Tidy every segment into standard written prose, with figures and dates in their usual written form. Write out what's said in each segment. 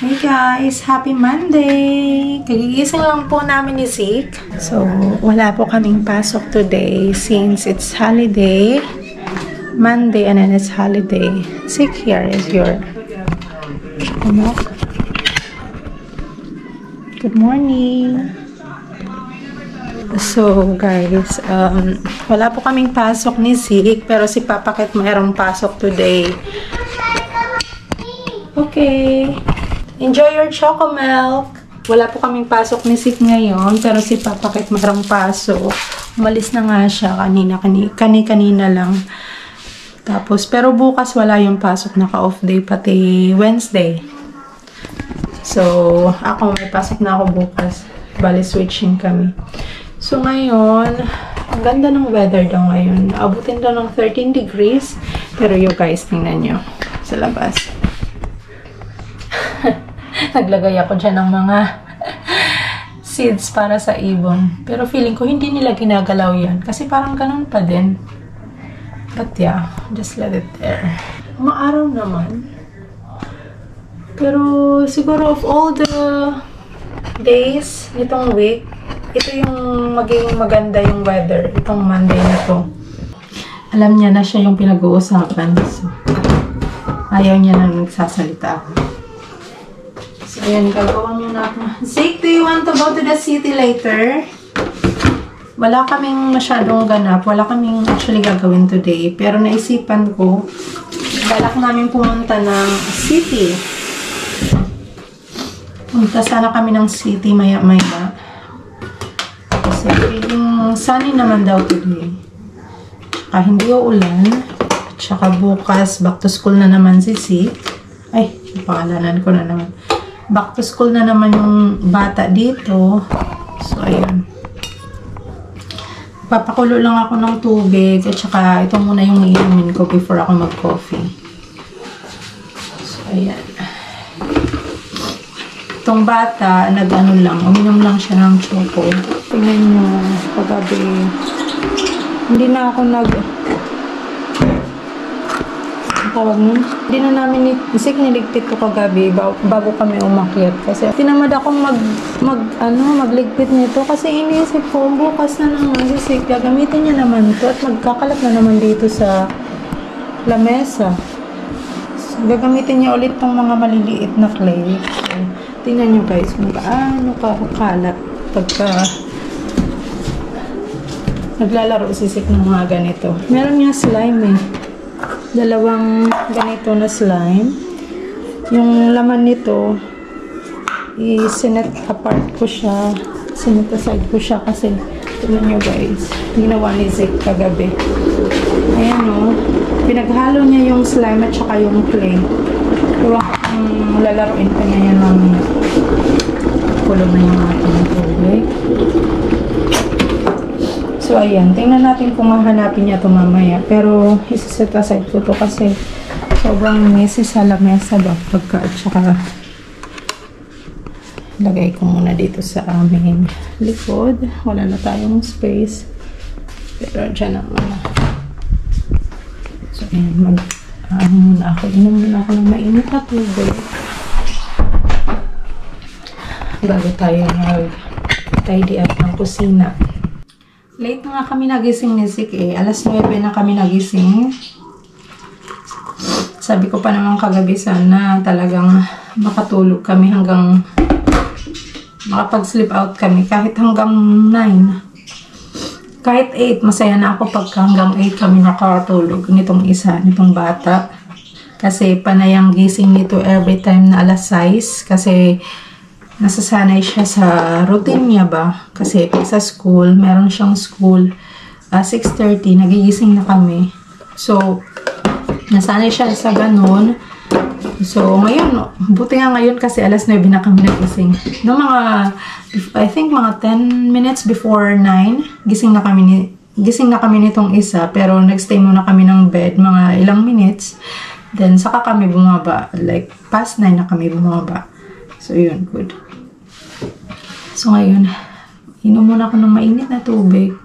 Hey guys! Happy Monday! Kagigising lang po namin ni Zeke. So, wala po kaming pasok today since it's holiday. Monday and then it's holiday. Zeke, here is your milk. Good morning! So, guys, wala po kaming pasok ni Zeke pero si Papa Ket mayroong pasok today. Okay! Enjoy your choco milk. Wala po kaming pasok ni Zeke ngayon, pero si Papa Ket mayroong pasok. Umalis na nga siya kanina lang. Tapos, pero bukas wala yung pasok, naka-off day, pati Wednesday. So, ako may pasok na ako bukas. Bali, switching kami. So, ngayon, ang ganda ng weather daw ngayon. Abutin daw ng 13 degrees. Pero you guys, tingnan nyo sa labas. Naglagay ako dyan ng mga seeds para sa ibon. Pero feeling ko hindi nila ginagalaw yan. Kasi parang ganun pa din. But yeah, just let it there. Maaraw naman. Pero siguro of all the days nitong week, ito yung maging maganda yung weather. Itong Monday na to. Alam niya na siya yung pinag-uusapan. So, ayaw niya na nagsasalita ako. So, ayan, gagawa muna ako. Zeke, do you want to go to the city later? Wala kaming masyadong ganap. Wala kaming actually gagawin today. Pero naisipan ko, balak namin pumunta ng city. Punta sana kami ng city maya-maya. Kasi feeling sunny naman daw today. Hindi uulan. At saka bukas, back to school na naman si Zeke. Ay, pangalanan ko na naman. Back to school na naman yung bata dito. So, ayun. Papakulo lang ako ng tubig. At saka, ito muna yung iinumin ko before ako mag-coffee. So, ayan. Itong bata, nag-ano lang. Uminom lang siya ng choco. Tingnan nyo, kagabi. Hindi na ako tawag nun. Hindi na namin niligpit ko kagabi bago kami umakyat. Kasi tinamad akong magligpit nito. Kasi iniisip ko, bukas na naman si Zeke, gagamitin niya naman to at magkakalat na naman dito sa lamesa. So, gagamitin niya ulit tong mga maliliit na clay. So, tingnan nyo guys kung gaano kakalat pagka naglalaro si Zeke ng mga ganito. Meron niya slime eh. Dalawang ganito na slime. Yung laman nito, i-sinet apart ko siya. Sinet aside ko siya kasi, tignan nyo guys, ginawa ni Zeke kagabi. Ayan o. Pinaghalo niya yung slime at saka yung clay. Iwan kung lalaroin pa niya yan mamaya. Kulo na yung ating tubig. So, ayan. Tingnan natin kung mahanapin niya ito mamaya. Pero, isiset aside ko ito kasi sobrang messy sa lamesa ba? Pagka, at saka lagay ko muna dito sa aming likod. Wala na tayong space. Pero, dyan na muna. So, ayan. Muna ako. Inom muna ako ng mainit na tubig. Bago tayo mag-tidy up ng kusina. Late na nga kami nagising ni Zeke eh. Alas 9 na kami nagising. Sabi ko pa naman kagabi sana talagang makatulog kami hanggang makapag-sleep out kami kahit hanggang 9. Kahit 8, masaya na ako pagka hanggang 8 kami nakatulog nitong nitong bata. Kasi panayang gising nito every time na alas 6 kasi nasasanay siya sa routine niya ba? Kasi pag sa school, meron siyang school 6:30, nagigising na kami. So, nasanay siya sa ganun. So, ngayon, buti nga ngayon kasi alas 9 na kami nagising. No, I think mga 10 minutes before 9, gising na kami nitong isa. Pero nagstay muna kami ng bed, mga ilang minutes. Then, saka kami bumaba. Like, past 9 na kami bumaba. So, yun, good. So, ngayon, inom muna ako ng mainit na tubig.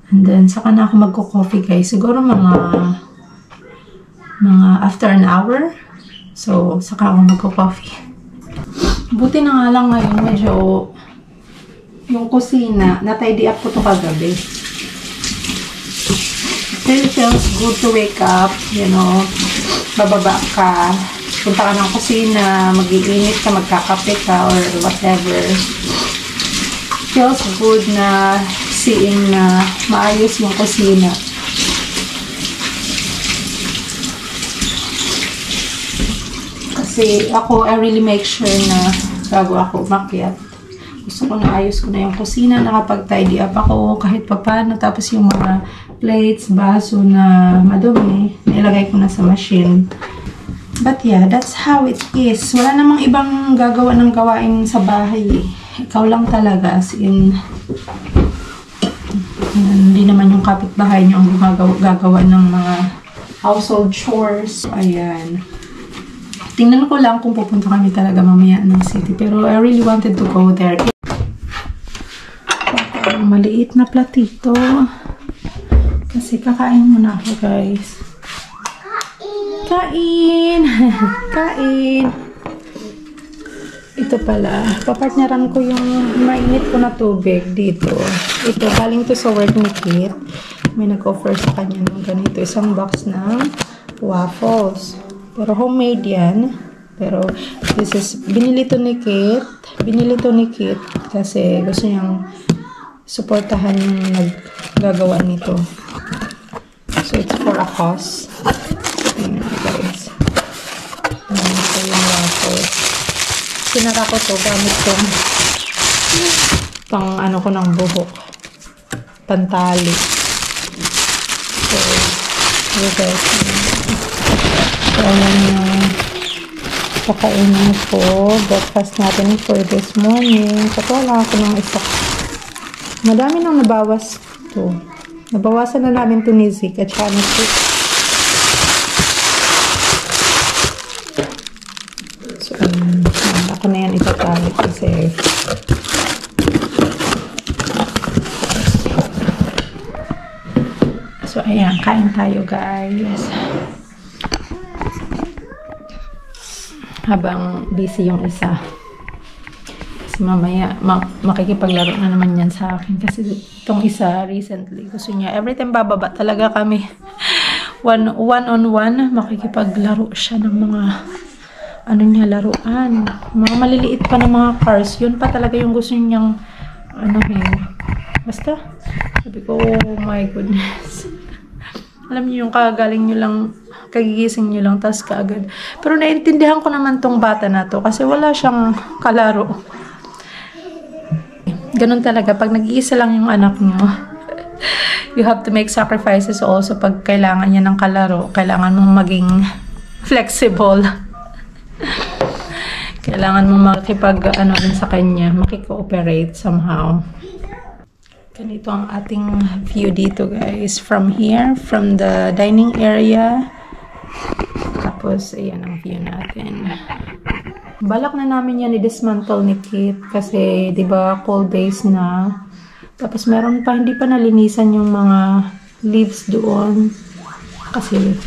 And then, saka na ako magko-coffee, guys. Siguro mga after an hour. So, saka ako magko-coffee. Buti na nga lang ngayon, medyo yung kusina, na-tidy up ko to kagabi. Still feels good to wake up, you know, bababa ka, punta ka ng kusina, mag-iinit ka, magkakape ka, or whatever. Feels good na seeing na maayos yung kusina. Kasi ako, I really make sure na bago ako umakyat, gusto ko na ayos ko na yung kusina, nakapag-tidy up ako kahit papano, tapos yung mga plates, baso na madumi, nilagay ko na sa machine. But yeah, that's how it is. Wala namang ibang gagawa ng gawain sa bahay. Ikaw lang talaga, as in, hindi naman yung kapitbahay niyo ang gagawa ng mga household chores. Ayan. Tingnan ko lang kung pupunta kami talaga mamaya ng city. Pero I really wanted to go there. Maliit na platito. Kasi kakain muna ako, guys. Kain! Kain! Ito pala. Papartneran ko yung mainit ko na tubig dito. Ito, galing to sa work ni Kit. May nag-offer sa kanya ng ganito. Isang box ng waffles. Pero homemade yan. Pero this is, binili to ni Kit. Binili to ni Kit kasi gusto niyang suportahan yung naggagawa nito. So, it's for a cause. Tingnan guys. Ito yung waffles. Sinara ko to gamit kong pang ano ko ng buhok. Pantali. So, guys. So, ayan yung kakainin ko. Breakfast natin for this morning. Katuwala ako ng isa. Madami nang nabawas to. Nabawasan na namin to ni Zik at siya na to. So, ako na yan itatali kasi so, ayan. Kain tayo, guys. Habang busy yung isa. Kasi mamaya, makikipaglaro na naman yan sa akin. Kasi itong isa, recently, gusto niya, every time bababa talaga kami, one-on-one, makikipaglaro siya ng mga, ano niya, laruan. Mga maliliit pa ng mga cars. Yun pa talaga yung gusto niyang, basta, sabi ko, oh my goodness. Alam niyo yung kagaling niyo lang, kagigising niyo lang, tas kaagad. Pero naintindihan ko naman tong bata na to, kasi wala siyang kalaro. Ganun talaga, pag nag-iisa lang yung anak niyo, you have to make sacrifices also pag kailangan niya ng kalaro. Kailangan mong maging flexible. Kailangan mong makipag, din sa kanya, makikooperate somehow. Ganito ang ating view dito, guys. From here, from the dining area. Tapos, ayan ang view natin. Balak na namin yan i-dismantle ni Kit kasi, di ba, cold days na. Tapos, meron pa, hindi pa nalinisan yung mga leaves doon. Kasi,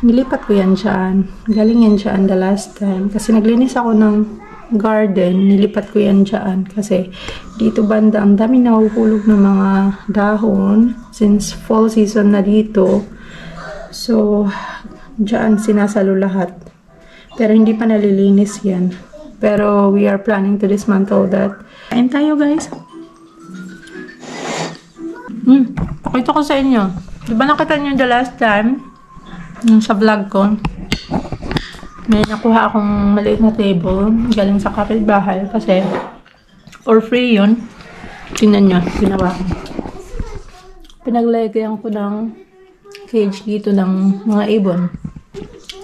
nilipat ko yan dyan. Galing yan dyan the last time. Kasi naglinis ako ng garden, nilipat ko yan dyan. Kasi, dito banda, ang dami nahuhulog ng mga dahon since fall season na dito. So, dyan sinasalo lahat. Pero hindi pa nalilinis yan. Pero we are planning to dismantle that. Kain tayo, guys. Pakita ko sa inyo. Diba nakita nyo the last time? Yung sa vlog ko. May nakuha akong maliit na table. Galing sa kapitbahay. Kasi for free yun. Tingnan nyo. Ginawa ko. Pinaglagyan ko ng cage dito ng mga ibon.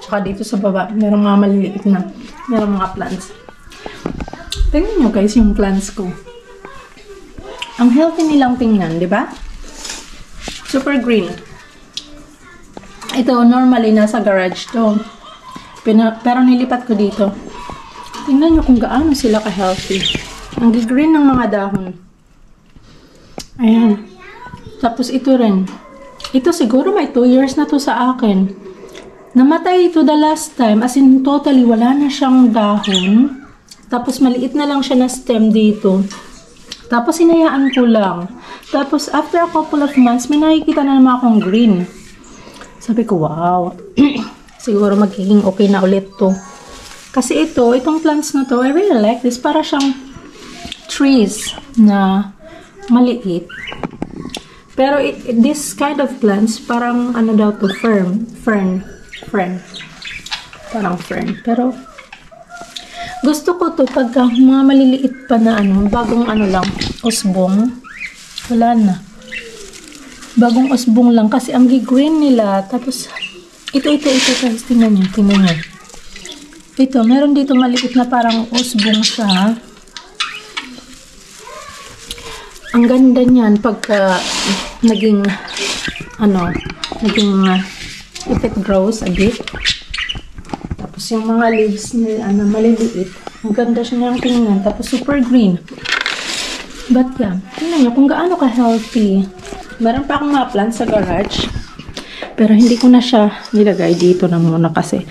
Tsaka dito sa baba, merong mga maliliit na, merong mga plants. Tingnan nyo guys yung plants ko. Ang healthy nilang tingnan, di ba? Super green. Ito, normally nasa garage to. Pero nilipat ko dito. Tingnan nyo kung gaano sila ka-healthy. Ang green ng mga dahon. Ayan. Tapos ito rin. Ito siguro may 2 years na to sa akin. Namatay ito the last time. As in, totally, wala na siyang dahon. Tapos, maliit na lang siya na stem dito. Tapos, hinayaan ko lang. Tapos, after a couple of months, may nakikita na naman akong green. Sabi ko, wow. Siguro magiging okay na ulit to. Kasi itong plants na to, I really like this. Para siyang trees na maliit. Pero this kind of plants, parang ano daw to, fern. Parang fern. Pero, gusto ko to pagka mga maliliit pa na bagong lang, usbong. Wala na. Bagong usbong lang kasi ang green nila. Tapos, ito guys, tingnan nyo. Ito, meron dito maliit na parang usbong siya. Ang ganda niyan pagka naging if it grows a bit. Tapos yung mga leaves niya, maliliit. Ang ganda siya niyang tingnan. Tapos super green. But yeah, tingnan niyo kung gaano ka-healthy. Meron pa akong mga plants sa garage. Pero hindi ko na siya nilagay dito na muna kasi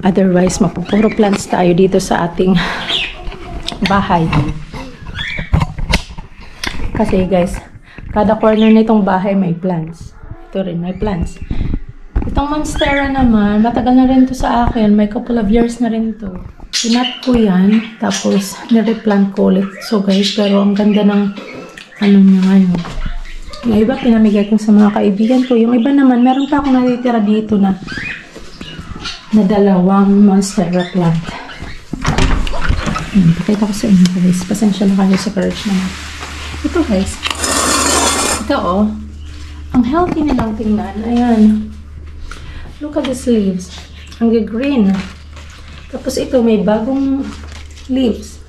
otherwise mapupuro plants tayo dito sa ating bahay. Kasi guys, kada corner nitong bahay may plants. Ito rin, may plants. Itong monstera naman, matagal na rin to sa akin. May couple of years na rin to. Pinat ko yan, tapos nireplant ko ulit. So guys, pero ang ganda ng niya ngayon. Yung iba, pinamigay ko sa mga kaibigan ko. Yung iba naman, meron pa akong natitira dito na dalawang monstera plant. Pakita ko sa inyo guys. Pasensya na kayo sa courage naman. Ito guys. Ito ang healthy nilang tingnan. Ayan. Look at these leaves. Ang green. Tapos ito may bagong leaves.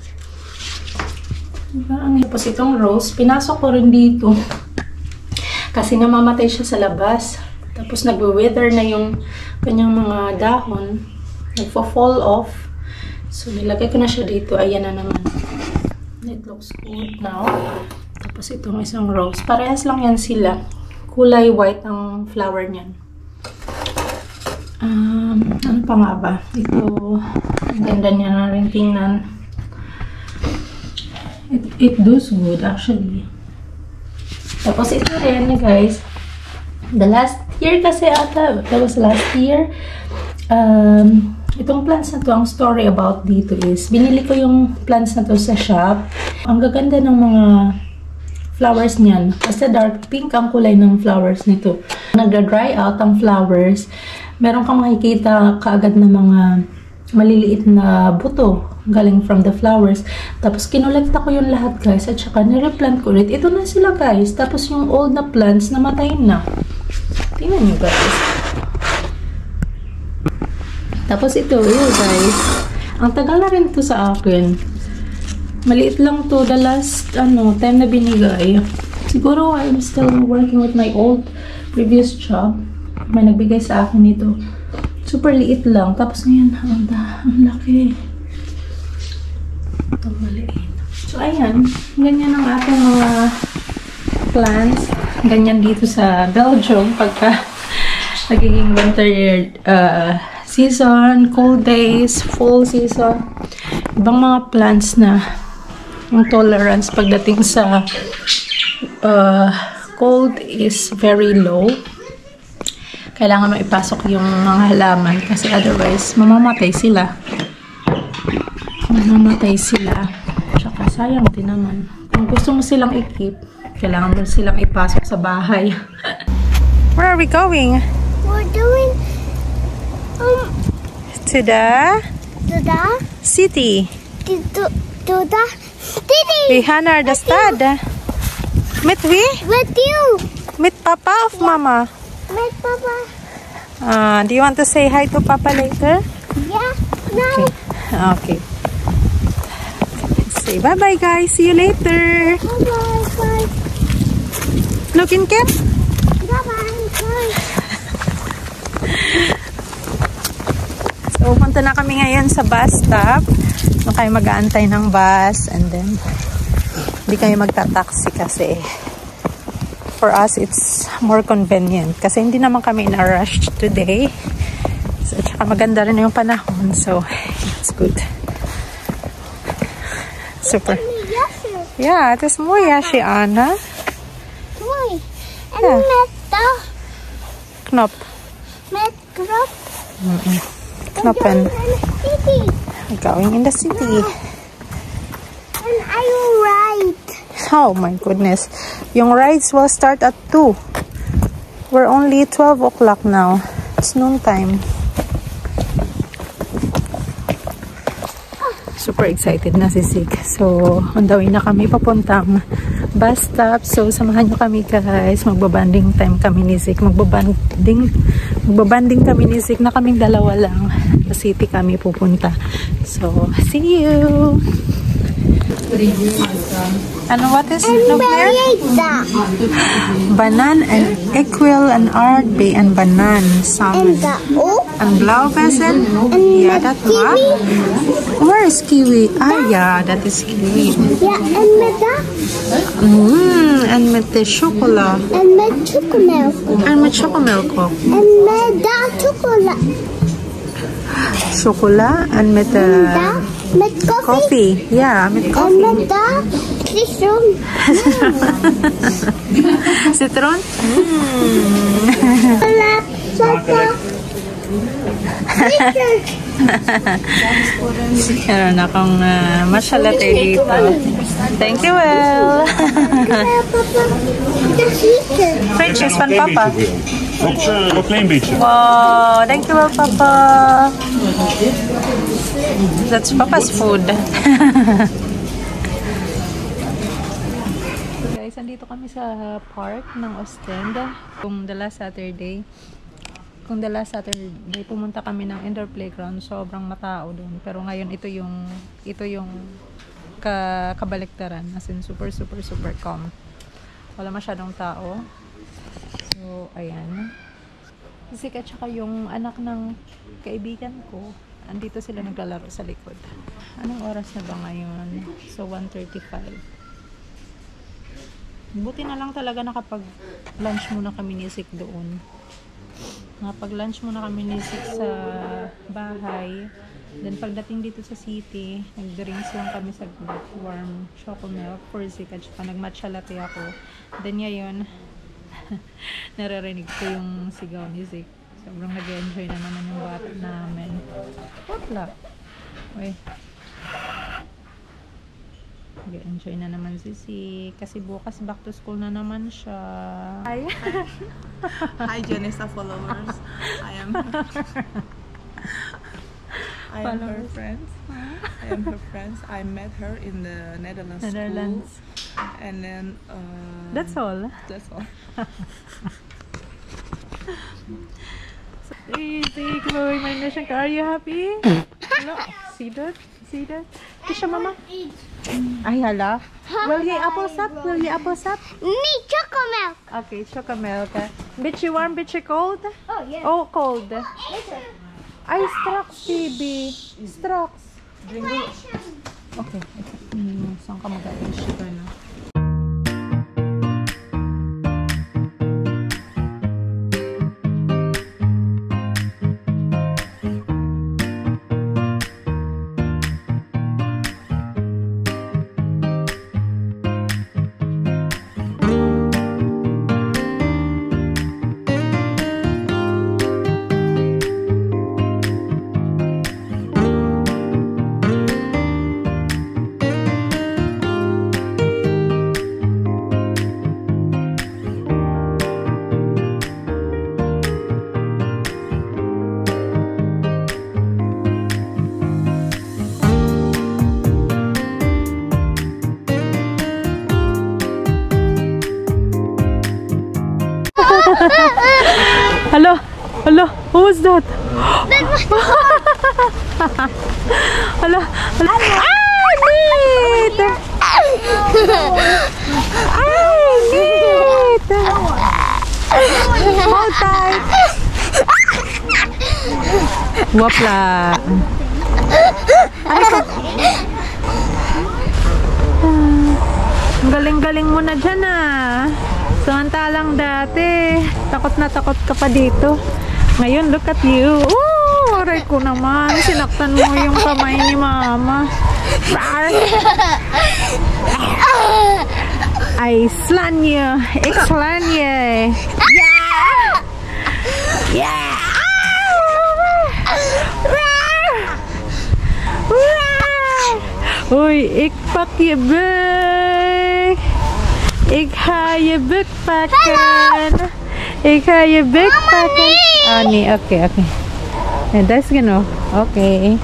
Tapos itong rose, pinasok ko rin dito. Kasi namamatay siya sa labas. Tapos nagwe-wither na yung kanyang mga dahon. Nagpo-fall off. So nilagay ko na siya dito. Ayan na naman. It looks good now. Tapos itong isang rose. Parehas lang yan sila. Kulay white ang flower niyan. Ano pa nga ba? Ito, ang ganda niya na rin tingnan. It does good actually. Tapos ito rin guys. The last year kasi ata. That was last year. Itong plants na to, ang story about dito is, binili ko yung plants na to sa shop. Ang gaganda ng mga flowers niyan. Kasi dark pink ang kulay ng flowers nito. Nagda-dry out ang flowers. Meron kang makikita kaagad na mga maliliit na buto galing from the flowers. Tapos kinolekta ko yung lahat guys. At saka nireplant ko ulit. Ito na sila guys. Tapos yung old na plants namatay na. Tingnan nyo guys. Tapos ito, guys. Ang tagal na rin to sa akin. Maliit lang to. The last, time na binigay. Siguro, I'm still working with my old previous job. May nagbigay sa akin ito. Super liit lang. Tapos ngayon, ang laki. Ito maliit. So, ayan. Ganyan ang ating mga plants. Ganyan dito sa Belgium. Pagka nagiging winter season, cold days, fall season. Ibang mga plants na yung tolerance pagdating sa cold is very low. Kailangan maipasok yung mga halaman kasi otherwise mamamatay sila. Tsaka sayang din naman. Kung gusto mo silang i-keep, kailangan mo silang ipasok sa bahay. Where are we going? We're doing to the city. To the city. We Hanar the stad. Meet we? With you. Meet Papa of Mama. With Papa. Do you want to say hi to Papa later? Yeah. No. Okay. Say bye-bye guys. See you later. Bye-bye. Bye. Look in Ken. Bye-bye. Bye. So, punta na kami ngayon sa bus stop. Doon kayo mag-aantay ng bus and then hindi kayo magta-taxi kasi for us, it's more convenient. Kasi hindi naman kami in a rush today. So, tsaka maganda rin yung panahon. So, it's good. Super. Yeah, it is more yashi, Anna. Mooi. En Ja. met de Knop. knop. Knoppen. City. Going in the city. And I will ride. Oh my goodness. Yung rides will start at 2. We're only 12 o'clock now. It's noon time. Super excited na si Sig. So, on the way na kami papuntang bus stop. So, samahan nyo kami guys. Magbabanding time kami ni Sig. Magbabanding kami ni Sig na kaming dalawa lang. Sa city kami pupunta. So, see you! And what is no there? Banan and equil and aardbei and banan. Salmon. En de ook. And blauwbessen? Yeah, that one. Where is kiwi? Ah, yeah, that is kiwi. Ja, en met dat. And met de chocola. En met chocomelk. And met chocomilk ook. En met dat chocola. Chocola and met Dat met koffie. coffee. Yeah, met En coffee. met dat citron. Citron? Chocolade. Meron akong matcha latte dito. Thank you, Will. French is van papa. Nog een klein beetje. Wow, thank you, Will, papa. That's papa's food. Guys, andito kami sa park ng Ostend. Kung the last Saturday, pumunta kami ng indoor playground. Sobrang matao doon. Pero ngayon, ito yung kabaliktaran. As in, super calm. Wala masyadong tao. So, ayan. Kasi at saka yung anak ng kaibigan ko, andito sila naglalaro sa likod. Anong oras na ba ngayon? So, 1:35. Buti na lang talaga nakapag-lunch muna kami ni Sik doon. Nakapag-lunch muna kami ni Sik sa bahay. Then, pagdating dito sa city, nag-drinks lang kami sa warm chocomilk for Sik at saka nag-matcha latte ako. Then, ngayon, naririnig ko yung sigaw ni Sik. Sobrang nag-enjoy na naman yung bata namin. Wala. Uy. Nag-enjoy na naman si Sik. Kasi bukas back to school na naman siya. Hi. Hi, Janessa followers. I am her friends. I am her friends. I met her in the Netherlands. School. And then That's all. That's all. Easy, Chloe, my mission. Are you happy? Hello. See that? See that? Kisha, mama. Ay, hala. Will you apple sap? Will you apple sap? Nee, chocomelk. Okay, chocomilk. Bitchy warm, bitchy cold? Oh, yeah. Oh, cold. Ay, Strax, baby. Strax. Okay. Saan ka mag-a-issue ka na? Hello, who was that? Hello. Neat! Neat! Hold tight! Wapla! Ang galing-galing mo na dyan ah. Samantalang dati, takot na takot ka pa dito. Ngayon, look at you. Woo! aray ko naman. Sinaktan mo yung kamay ni mama. I slan you. Ik slan you. Yeah! Yeah! Oei, ik pak je bek. Ik ga je bek pakken. Ik ga je bek pakken. Ah nee, oké. Nee, dat is genoeg. Oké.